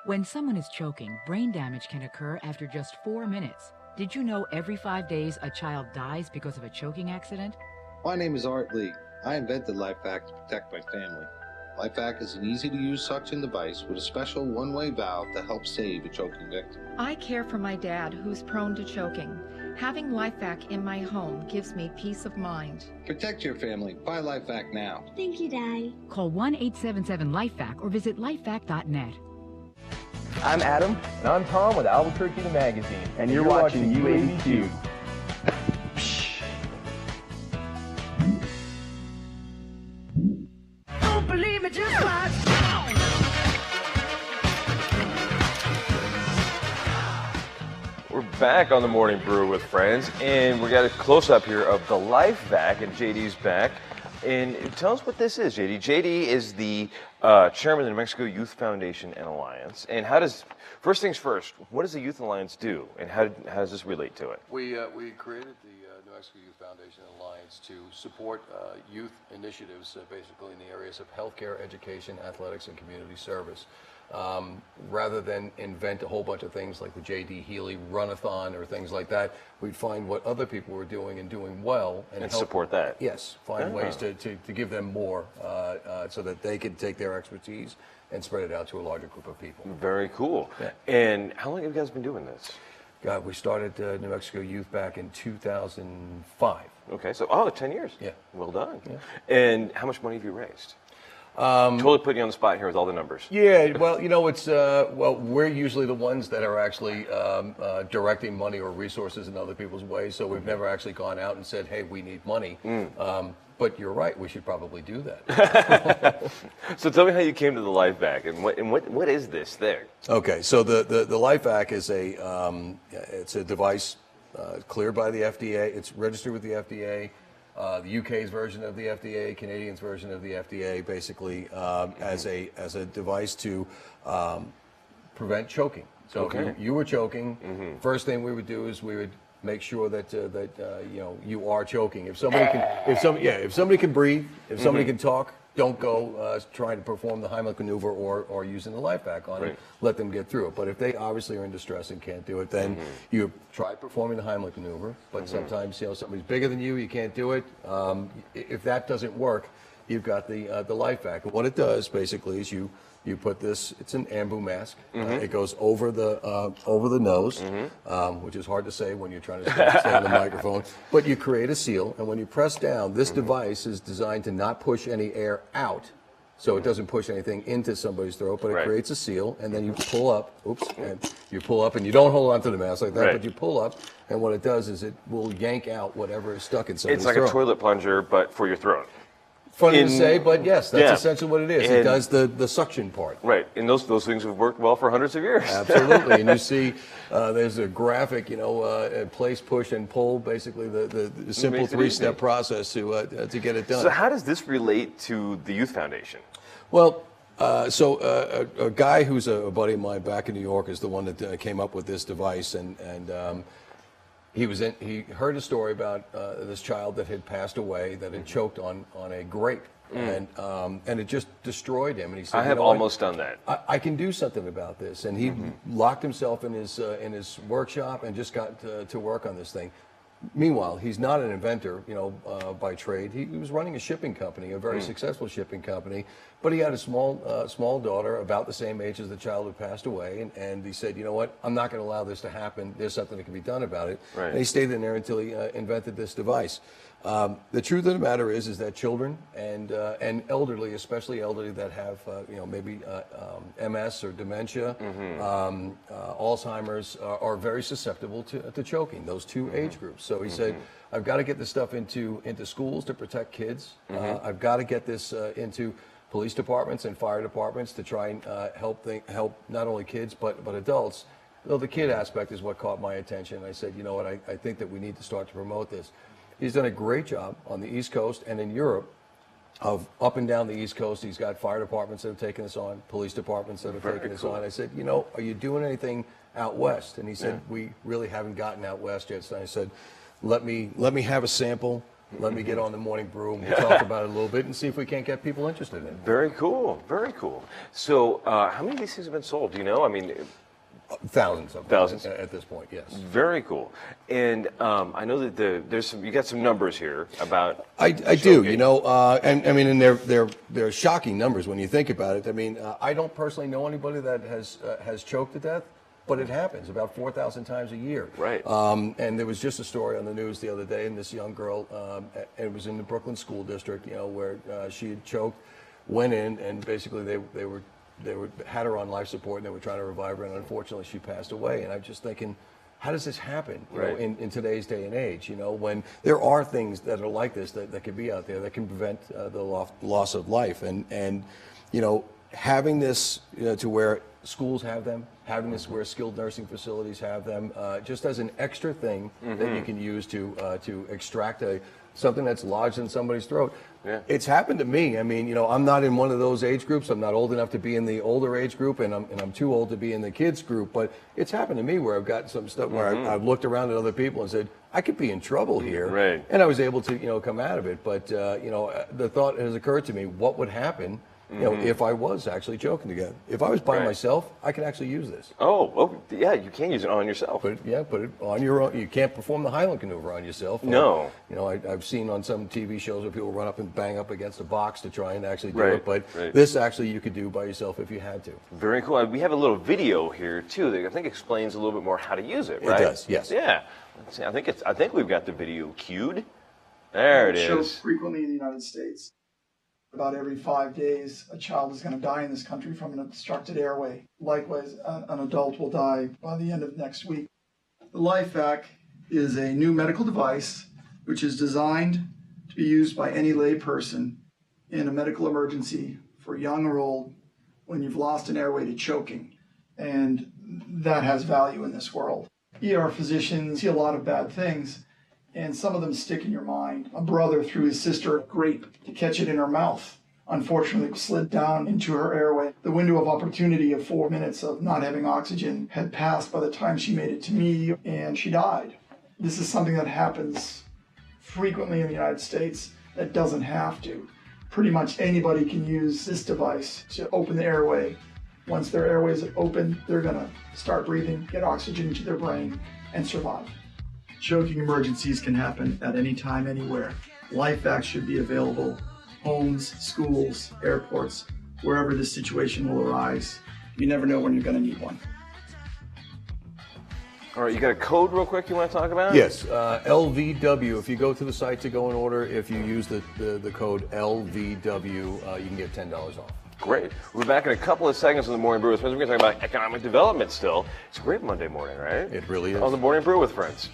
When someone is choking, brain damage can occur after just 4 minutes. Did you know every 5 days a child dies because of a choking accident? My name is Art Lee. I invented LifeVac to protect my family. LifeVac is an easy-to-use suction device with a special one-way valve to help save a choking victim. I care for my dad, who's prone to choking. Having LifeVac in my home gives me peace of mind. Protect your family. Buy LifeVac now. Thank you, Daddy. Call 1-877-LifeVac or visit lifevac.net. I'm Adam. And I'm Tom with Albuquerque the Magazine. And you're watching UABQ. Don't believe me, just watch. We're back on the Morning Brew with friends, and we got a close-up here of the LifeVac, and JD's back. And tell us what this is, JD. JD is the chairman of the New Mexico Youth Foundation and Alliance. And how does, first things first, what does the Youth Alliance do, and how does this relate to it? We created the New Mexico Youth Foundation and Alliance to support youth initiatives, basically in the areas of healthcare, education, athletics, and community service. Rather than invent a whole bunch of things like the J.D. Healy Runathon or things like that, we'd find what other people were doing and doing well and help, support that. Yes, find ways to give them more so that they could take their expertise and spread it out to a larger group of people. Very cool. Yeah. And how long have you guys been doing this? God, we started New Mexico Youth back in 2005. Okay, so 10 years. Yeah. Well done. Yeah. And how much money have you raised? Totally putting you on the spot here with all the numbers. Yeah, well, it's we're usually the ones that are actually directing money or resources in other people's ways. So we've never actually gone out and said, "Hey, we need money." But you're right; we should probably do that. So tell me how you came to the LifeVac, and what is this thing? Okay, so the LifeVac is it's a device cleared by the FDA. It's registered with the FDA. The UK's version of the FDA, Canadian's version of the FDA, basically as a device to prevent choking. So if you were choking, first thing we would do is we would make sure that you are choking. If somebody can breathe, if somebody can talk, don't go trying to perform the Heimlich maneuver or using the LifeVac on it. Let them get through it. But if they obviously are in distress and can't do it, then you try performing the Heimlich maneuver. But sometimes somebody's bigger than you can't do it. If that doesn't work, you've got the LifeVac. And what it does basically is you put this. It's an ambu mask. It goes over the nose, which is hard to say when you're trying to stay on the microphone. But you create a seal, and when you press down, this device is designed to not push any air out, so it doesn't push anything into somebody's throat. But it creates a seal, and then you pull up. And you pull up, and you don't hold onto the mask like that, but you pull up, and what it does is it will yank out whatever is stuck in somebody's throat. It's like a toilet plunger, but for your throat. Funny to say, but yes, that's essentially what it is. It does the suction part. Right, and those things have worked well for hundreds of years. Absolutely, and you see there's a graphic, place, push, and pull, basically the simple three-step process to get it done. So how does this relate to the Youth Foundation? Well, a guy who's a buddy of mine back in New York is the one that came up with this device, and he heard a story about this child that had passed away that had choked on a grape, and it just destroyed him. And he said, I have almost done that. I can do something about this. And he locked himself in his workshop and just got to work on this thing. Meanwhile, he's not an inventor, by trade. He was running a shipping company, a very successful shipping company, but he had a small daughter about the same age as the child who passed away, and he said, you know what, I'm not going to allow this to happen. There's something that can be done about it. Right. And he stayed in there until he invented this device. The truth of the matter is that children and elderly, especially elderly that have maybe MS or dementia, Alzheimer's, are very susceptible to choking. Those two age groups. So he said, I've got to get this stuff into schools to protect kids. I've got to get this into police departments and fire departments to try and help not only kids but adults. Though the kid aspect is what caught my attention. I said, you know what, I think that we need to start to promote this. He's done a great job on the East Coast and in Europe of up and down the East Coast. He's got fire departments that have taken this on, police departments that have taken this on. I said, are you doing anything out west? And he said, we really haven't gotten out west yet. So I said, let me have a sample. let me get on the morning brew and we'll talk about it a little bit and see if we can't get people interested in it. Very cool. Very cool. So, how many of these things have been sold? Do you know? I mean, Thousands of them Thousands? at this point, yes. very cool. And I know that there's some. You got some numbers here about. I do, you know, and I mean, and they're shocking numbers when you think about it. I mean, I don't personally know anybody that has choked to death, but it happens about 4,000 times a year. Right. And there was just a story on the news the other day, and this young girl, it was in the Brooklyn School District, you know, where she had choked, went in, and basically they had her on life support, and they were trying to revive her, and unfortunately she passed away. And I'm just thinking, how does this happen, you know, in today's day and age, you know, when there are things that are like this that can be out there that can prevent the loss of life. And you know, having this, you know, to where schools have them, having this where skilled nursing facilities have them, just as an extra thing that you can use to extract something that's lodged in somebody's throat. Yeah. It's happened to me. I mean, you know, I'm not in one of those age groups. I'm not old enough to be in the older age group, and I'm too old to be in the kids group. But it's happened to me where I've gotten some stuff where I've looked around at other people and said, I could be in trouble here. Right. And I was able to, you know, come out of it. But, you know, the thought has occurred to me, what would happen, you know, if I was actually choking to death? If I was by myself, I could actually use this. Oh, yeah, you can use it on yourself. Put it on your own. You can't perform the Highland maneuver on yourself. No. You know, I've seen on some TV shows where people run up and bang up against a box to try and actually do Right, it. But right. this actually you could do by yourself if you had to. Very cool. We have a little video here too that I think explains a little bit more how to use it. Right? It does, yes. Yeah. Let's see. I think we've got the video cued. There it Shows is. frequently in the United States. About every 5 days, a child is going to die in this country from an obstructed airway. Likewise, an adult will die by the end of next week. The LifeVac is a new medical device which is designed to be used by any lay person in a medical emergency for young or old when you've lost an airway to choking. And that has value in this world. ER physicians see a lot of bad things, and some of them stick in your mind. A brother threw his sister a grape to catch it in her mouth. Unfortunately, it slid down into her airway. The window of opportunity of 4 minutes of not having oxygen had passed by the time she made it to me, and she died. This is something that happens frequently in the United States that doesn't have to. Pretty much anybody can use this device to open the airway. Once their airway is open, they're going to start breathing, get oxygen into their brain, and survive. Choking emergencies can happen at any time, anywhere. LifeVac should be available. Homes, schools, airports, wherever this situation will arise. You never know when you're going to need one. All right, you got a code real quick you want to talk about? Yes, LVW. If you go to the site to go and order, if you use the code LVW, you can get $10 off. Great. We're back in a couple of seconds on the Morning Brew with Friends. We're going to talk about economic development still. It's a great Monday morning, right? It really is. On the Morning Brew with Friends.